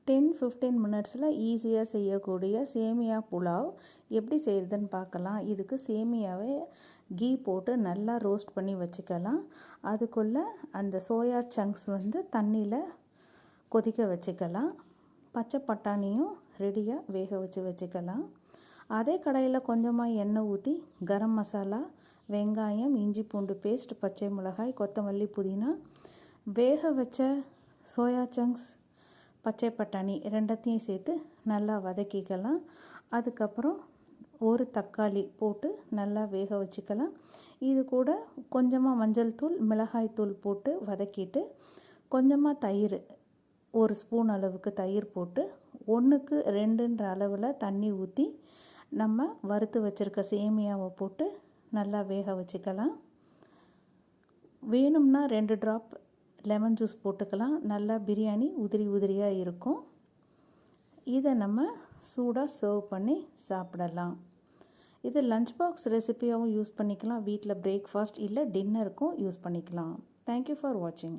10-15 மினிட்ஸில் ஈஸியாக செய்யக்கூடிய சேமியா புலாவ் எப்படி செய்கிறதுன்னு பார்க்கலாம். இதுக்கு சேமியாவை கீ போட்டு நல்லா ரோஸ்ட் பண்ணி வச்சுக்கலாம். அதுக்குள்ளே அந்த சோயா சங்க்ஸ் தண்ணியில் கொதிக்க வச்சுக்கலாம். பச்சை பட்டாணியும் ரெடியாக வேக வச்சு வச்சுக்கலாம். அதே கடாயில் கொஞ்சமாக எண்ணெய் ஊற்றி கரம் மசாலா, வெங்காயம், இஞ்சி பூண்டு பேஸ்ட், பச்சை மிளகாய், கொத்தமல்லி, புதினா, வேக வச்ச சோயா சங்க்ஸ், பச்சை பட்டாணி ரெண்டத்தையும் சேர்த்து நல்லா வதக்கிக்கலாம். அதுக்கப்புறம் ஒரு தக்காளி போட்டு நல்லா வேக வச்சுக்கலாம். இது கூட கொஞ்சமாக மஞ்சள் தூள், மிளகாய் தூள் போட்டு வதக்கிட்டு கொஞ்சமாக தயிர், ஒரு ஸ்பூன் அளவுக்கு தயிர் போட்டு 1க்கு 2ன்ற அளவில் தண்ணி ஊற்றி நம்ம வறுத்து வச்சுருக்க சேமியாவை போட்டு நல்லா வேக வச்சுக்கலாம். வேணும்னா 2 ட்ராப் லெமன் ஜூஸ் போட்டுக்கலாம். நல்லா பிரியாணி உதிரியாக இருக்கும். இதை நம்ம சூடாக சர்வ் பண்ணி சாப்பிடலாம். இது லஞ்ச் பாக்ஸ் ரெசிபியாகவும் யூஸ் பண்ணிக்கலாம். வீட்டில் பிரேக்ஃபாஸ்ட் இல்லை டின்னருக்கும் யூஸ் பண்ணிக்கலாம். தேங்க்யூ ஃபார் வாட்சிங்.